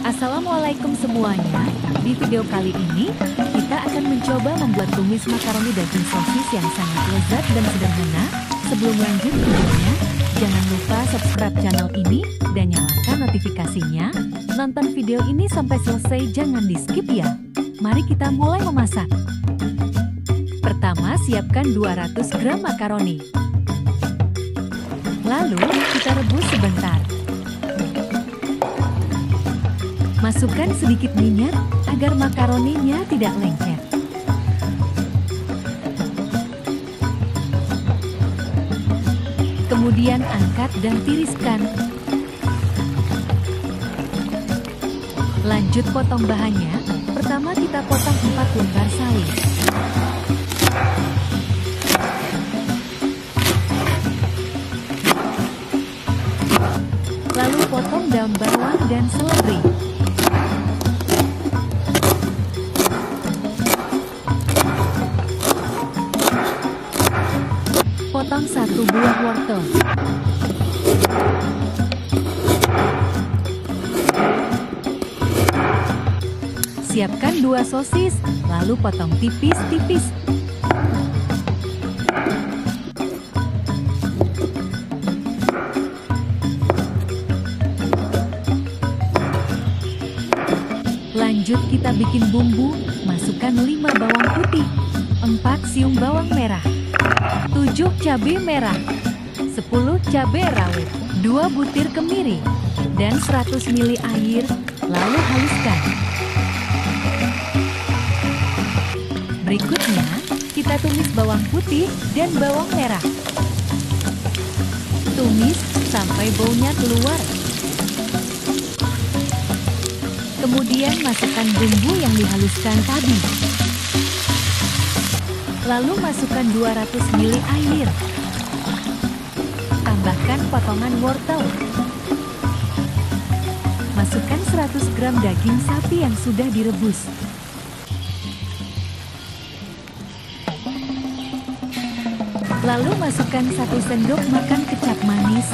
Assalamualaikum semuanya. Di video kali ini, kita akan mencoba membuat tumis makaroni daging sosis yang sangat lezat dan sederhana. Sebelum lanjut videonya, jangan lupa subscribe channel ini dan nyalakan notifikasinya. Nonton video ini sampai selesai, jangan di skip ya. Mari kita mulai memasak. Pertama, siapkan 200 gram makaroni. Lalu, kita rebus sebentar. Masukkan sedikit minyak agar makaroninya tidak lengket. Kemudian angkat dan tiriskan. Lanjut potong bahannya. Pertama kita potong 4 lembar saus. Lalu potong daun bawang dan seledri. Potong 1 buah wortel. Siapkan 2 sosis, lalu potong tipis-tipis. Lanjut kita bikin bumbu, masukkan 5 bawang putih, 4 siung bawang merah, 7 cabai merah, 10 cabai rawit, 2 butir kemiri, dan 100 ml air, lalu haluskan. Berikutnya, kita tumis bawang putih dan bawang merah. Tumis sampai baunya keluar. Kemudian masukkan bumbu yang dihaluskan tadi. Lalu masukkan 200 ml air. Tambahkan potongan wortel. Masukkan 100 gram daging sapi yang sudah direbus. Lalu masukkan 1 sendok makan kecap manis,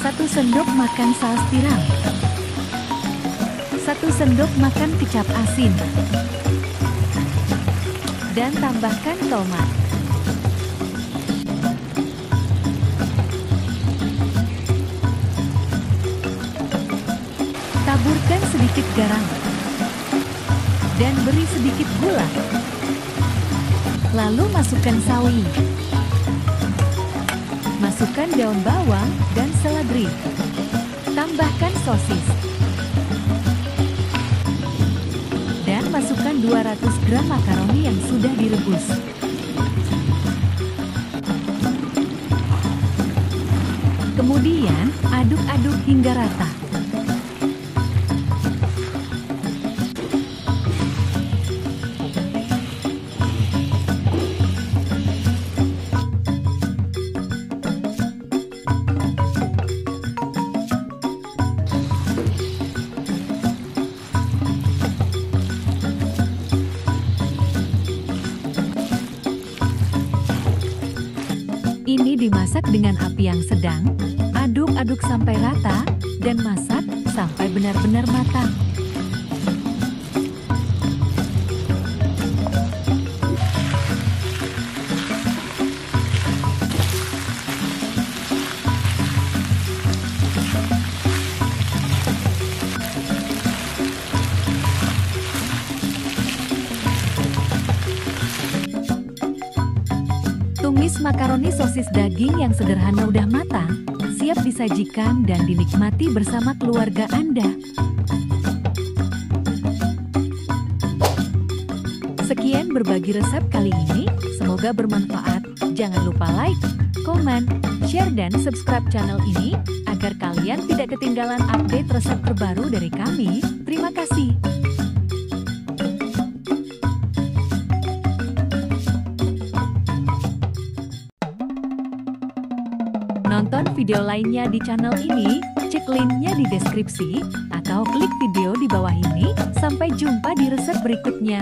1 sendok makan saus tiram, 1 sendok makan kecap asin, dan tambahkan tomat. Taburkan sedikit garam dan beri sedikit gula. Lalu masukkan sawi. Masukkan daun bawang dan seledri. Tambahkan sosis. Dan masukkan 200 gram makaroni yang sudah direbus. Kemudian, aduk-aduk hingga rata. Ini dimasak dengan api yang sedang, aduk-aduk sampai rata, dan masak sampai benar-benar matang. Tumis makaroni sosis daging yang sederhana udah matang, siap disajikan dan dinikmati bersama keluarga Anda. Sekian berbagi resep kali ini, semoga bermanfaat. Jangan lupa like, komen, share, dan subscribe channel ini, agar kalian tidak ketinggalan update resep terbaru dari kami. Terima kasih. Nonton video lainnya di channel ini, cek linknya di deskripsi, atau klik video di bawah ini. Sampai jumpa di resep berikutnya.